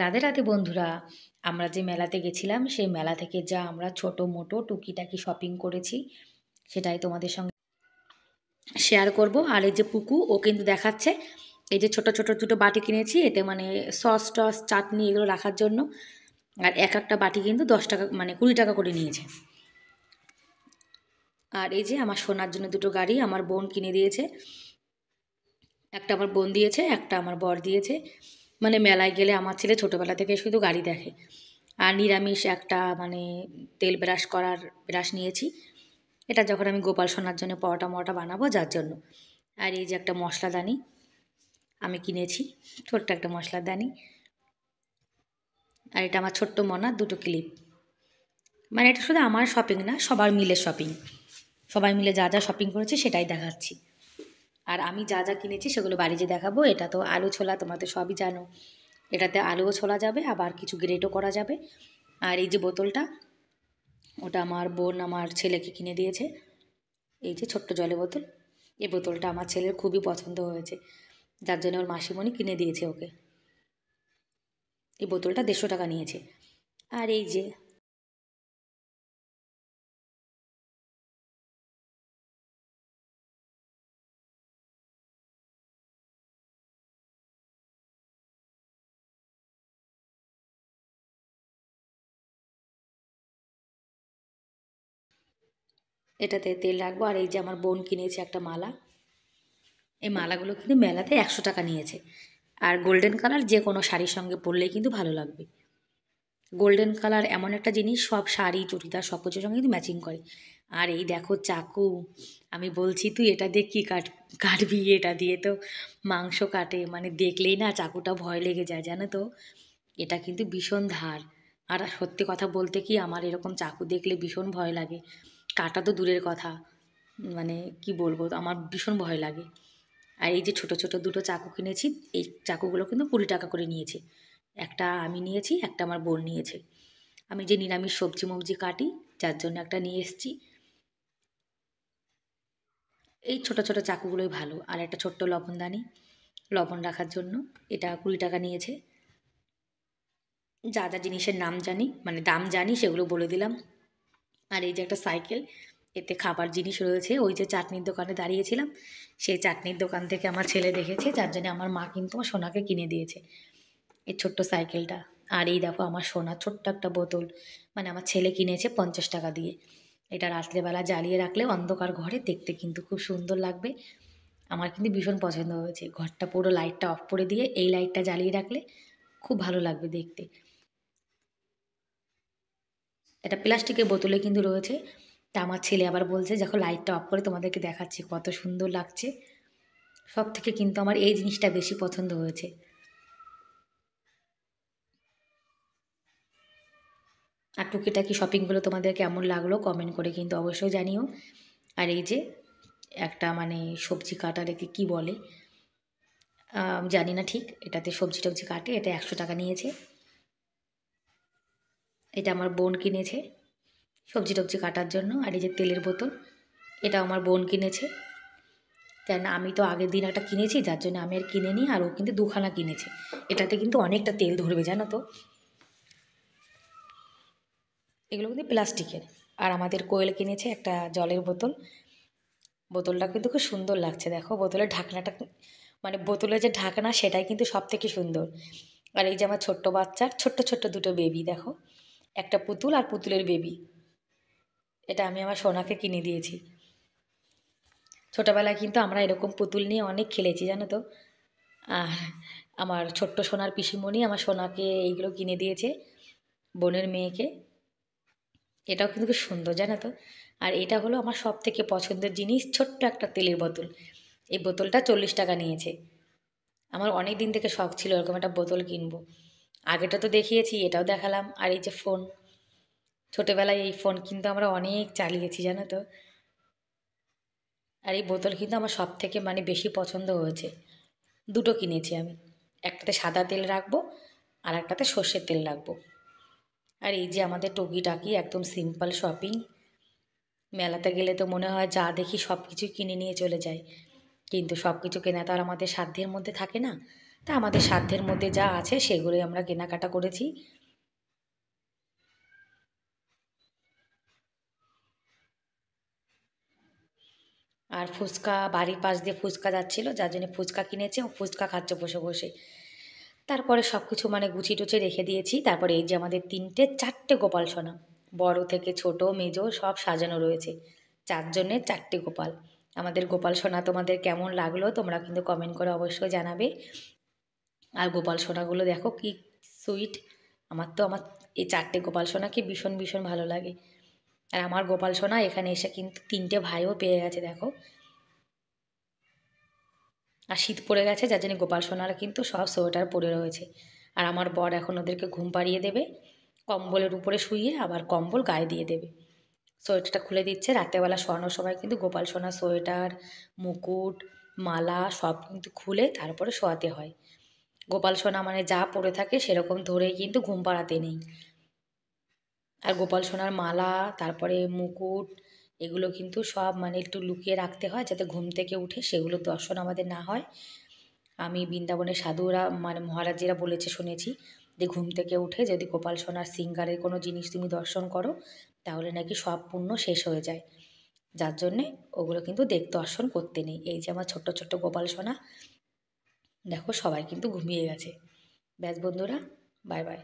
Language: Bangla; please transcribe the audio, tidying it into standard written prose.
রাধে রাধে বন্ধুরা, আমরা যে মেলাতে গেছিলাম সেই মেলা থেকে যা আমরা ছোট মোটো টুকিটাকি শপিং করেছি সেটাই তোমাদের সঙ্গে শেয়ার করব। আর এই যে পুকু ও কিন্তু দেখাচ্ছে এই যে ছোট ছোট দুটো বাটি কিনেছি, এতে মানে সস টস চাটনি এগুলো রাখার জন্য। আর এক একটা বাটি কিন্তু 10 টাকা মানে 20 টাকা করে নিয়েছে। আর এই যে আমার সোনার জন্য দুটো গাড়ি আমার বোন কিনে দিয়েছে, একটা আমার বোন দিয়েছে, একটা আমার বর দিয়েছে। মানে মেলায় গেলে আমার ছেলে ছোটোবেলা থেকে শুধু গাড়ি দেখে। আর নিরামিষ একটা মানে তেল ব্রাশ করার ব্রাশ নিয়েছি, এটা যখন আমি গোপাল সোনার জন্য পরোটা মরোটা বানাবো যার জন্য। আর এই যে একটা মশলাদানি আমি কিনেছি, ছোট্ট একটা মশলাদানি। আর এটা আমার ছোট্ট মনার দুটো ক্লিপ। মানে এটা শুধু আমার শপিং না, সবার মিলে শপিং। সবাই মিলে যা যা শপিং করেছে সেটাই দেখাচ্ছি। আর আমি যা যা কিনেছি সেগুলো বাড়ি যেয়ে দেখাবো। এটা তো আলু ছোলা, তোমরা তো সবই জানো। এটাতে আলুও ছোলা যাবে, আবার কিছু গ্রেটও করা যাবে। আর এই যে বোতলটা, ওটা আমার বোন আমার ছেলেকে কিনে দিয়েছে। এই যে ছোট্ট জলের বোতল, এই বোতলটা আমার ছেলের খুবই পছন্দ হয়েছে, যার জন্য ওর মাসিমণি কিনে দিয়েছে ওকে। এই বোতলটা 150 টাকা নিয়েছে। আর এই যে এটাতে তেল রাখবো। আর এই যে আমার বোন কিনেছে একটা মালা, এই মালাগুলো কিন্তু মেলাতে 100 টাকা নিয়েছে। আর গোল্ডেন কালার যে কোনো শাড়ির সঙ্গে পরলেই কিন্তু ভালো লাগবে। গোল্ডেন কালার এমন একটা জিনিস, সব শাড়ি চুড়িদার সব কিছুর সঙ্গে কিন্তু ম্যাচিং করে। আর এই দেখো চাকু, আমি বলছি তুই এটা দিয়ে কী কাটবি, এটা দিয়ে তো মাংস কাটে, মানে দেখলেই না চাকুটা ভয় লেগে যায় জানো তো। এটা কিন্তু ভীষণ ধার। আর সত্যি কথা বলতে কি, আমার এরকম চাকু দেখলে ভীষণ ভয় লাগে। কাটা তো দূরের কথা, মানে কি বলবো, আমার ভীষণ ভয় লাগে। আর এই যে ছোট ছোট দুটো চাকু কিনেছি, এই চাকুগুলো কিন্তু 20 টাকা করে নিয়েছে। একটা আমি নিয়েছি, একটা আমার বোন নিয়েছে। আমি যে নিরামিষ সবজি মবজি কাটি যার জন্য একটা নিয়ে এসেছি। এই ছোট ছোট চাকুগুলোই ভালো। আর একটা ছোট্ট লবণদানি, লবণ রাখার জন্য, এটা 20 টাকা নিয়েছে। যা যা জিনিসের নাম জানি মানে দাম জানি সেগুলো বলে দিলাম। আর এই যে একটা সাইকেল, এতে খাবার জিনিস রয়েছে। ওই যে চাটনির দোকানে দাঁড়িয়েছিলাম, সেই চাটনির দোকান থেকে আমার ছেলে দেখেছে, যার জন্য আমার মা কিন্তু আমার সোনাকে কিনে দিয়েছে এই ছোট্ট সাইকেলটা। আর এই দেখো আমার সোনা ছোট্ট একটা বোতল, মানে আমার ছেলে কিনেছে 50 টাকা দিয়ে। এটা রাত্রেবেলা জ্বালিয়ে রাখলে অন্ধকার ঘরে দেখতে কিন্তু খুব সুন্দর লাগবে। আমার কিন্তু ভীষণ পছন্দ হয়েছে। ঘরটা পুরো লাইটটা অফ করে দিয়ে এই লাইটটা জ্বালিয়ে রাখলে খুব ভালো লাগবে দেখতে। এটা প্লাস্টিকের বোতলে কিন্তু রয়েছে। তা আমার ছেলে আবার বলছে দেখো লাইটটা অফ করে তোমাদেরকে দেখাচ্ছি কত সুন্দর লাগছে। সব থেকে কিন্তু আমার এই জিনিসটা বেশি পছন্দ হয়েছে। আর টুকিটাকি শপিংগুলো তোমাদের কেমন লাগলো কমেন্ট করে কিন্তু অবশ্যই জানিও। আর এই যে একটা মানে সবজি কাটার একে কী বলে, জানি না ঠিক, এটাতে সবজি টবজি কাটে, এটা 100 টাকা নিয়েছে। এটা আমার বোন কিনেছে সবজি টবজি কাটার জন্য। আর এই যে তেলের বোতল, এটা আমার বোন কিনেছে, কেন আমি তো আগের দিন একটা কিনেছি যার জন্য আমি আর কিনে নিই। আর ও কিন্তু দুখানা কিনেছে, এটাতে কিন্তু অনেকটা তেল ধরবে জানো তো। এগুলো কিন্তু প্লাস্টিকের। আর আমাদের কোয়েল কিনেছে একটা জলের বোতল, বোতলটা কিন্তু খুব সুন্দর লাগছে দেখো। বোতলের ঢাকনাটা মানে বোতলের যে ঢাকনা সেটাই কিন্তু সব থেকে সুন্দর। আর এই যে আমার ছোট্ট বাচ্চার ছোট্ট ছোট্ট দুটো বেবি দেখো, একটা পুতুল আর পুতুলের বেবি, এটা আমি আমার সোনাকে কিনে দিয়েছি। ছোটোবেলায় কিন্তু আমরা এরকম পুতুল নিয়ে অনেক খেলেছি জানো তো। আর আমার ছোট্ট সোনার পিসিমণি আমার সোনাকে এইগুলো কিনে দিয়েছে, বোনের মেয়েকে। এটাও কিন্তু খুব সুন্দর জানো তো। আর এটা হলো আমার সব থেকে পছন্দের জিনিস, ছোট্ট একটা তেলের বোতল। এই বোতলটা 40 টাকা নিয়েছে। আমার অনেক দিন থেকে শখ ছিল এরকম একটা বোতল কিনবো। আগেটা তো দেখিয়েছি, এটাও দেখালাম। আর এই যে ফোন, ছোটোবেলায় এই ফোন কিন্তু আমরা অনেক চালিয়েছি জানো তো। আর এই বোতল কিন্তু আমার সব থেকে মানে বেশি পছন্দ হয়েছে। দুটো কিনেছি আমি, একটাতে সাদা তেল রাখবো আর একটাতে সর্ষের তেল রাখবো। আর এই যে আমাদের টুকিটাকি একদম সিম্পল শপিং। মেলাতে গেলে তো মনে হয় যা দেখি সব কিছুই কিনে নিয়ে চলে যাই, কিন্তু সব কিছু কেনা তো আর আমাদের সাধ্যের মধ্যে থাকে না। তা আমাদের সাধ্যের মধ্যে যা আছে সেগুলোই আমরা কেনাকাটা করেছি। আর ফুচকা বাড়ির পাশ দিয়ে ফুচকা যাচ্ছিলো, যার জন্য ফুচকা কিনেছে, ও ফুচকা খাচ্ছে বসে বসে। তারপরে সব কিছু মানে গুছিয়ে টুছিয়ে রেখে দিয়েছি। তারপরে এই যে আমাদের 4টে গোপাল সোনা, বড় থেকে ছোট মেজো সব সাজানো রয়েছে। 4 জনের 4টে গোপাল। আমাদের গোপাল সোনা তোমাদের কেমন লাগলো তোমরা কিন্তু কমেন্ট করে অবশ্যই জানাবে। আর গোপাল সোনাগুলো দেখো কি সুইট। আমার এই 4টে গোপাল সোনাকে ভীষণ ভীষণ ভালো লাগে। আর আমার গোপাল সোনা এখানে এসে কিন্তু 3টে ভাইও পেয়ে গেছে দেখো। আর শীত পড়ে গেছে, যার জন্য গোপাল সোনারা কিন্তু সব সোয়েটার পরে রয়েছে। আর আমার বর এখন ওদেরকে ঘুম পাড়িয়ে দেবে, কম্বলের উপরে শুইয়ে আবার কম্বল গায়ে দিয়ে দেবে। সোয়েটারটা খুলে দিচ্ছে। রাত্রেবেলা শোয়ানোর সময় কিন্তু গোপাল সোনার সোয়েটার, মুকুট, মালা সব কিন্তু খুলে তারপরে শোয়াতে হয়। গোপাল সোনা মানে যা পরে থাকে সেরকম ধরেই কিন্তু ঘুম পাড়াতে নেই। আর গোপাল সোনার মালা, তারপরে মুকুট, এগুলো কিন্তু সব মানে একটু লুকিয়ে রাখতে হয় যাতে ঘুম থেকে উঠে সেগুলোর দর্শন আমাদের না হয়। আমি বৃন্দাবনের সাধুরা মানে মহারাজেরা বলেছে শুনেছি যে ঘুম থেকে উঠে যদি গোপাল সোনার সিঙ্গারের কোনো জিনিস তুমি দর্শন করো তাহলে নাকি সব পুণ্য শেষ হয়ে যায়। যার জন্যে ওগুলো কিন্তু দর্শন করতে নেই। এই যে আমার ছোট্ট ছোট্ট গোপাল সোনা, দেখো সবাই কিন্তু ঘুমিয়ে গেছে। ব্যাস বন্ধুরা, বাই বাই।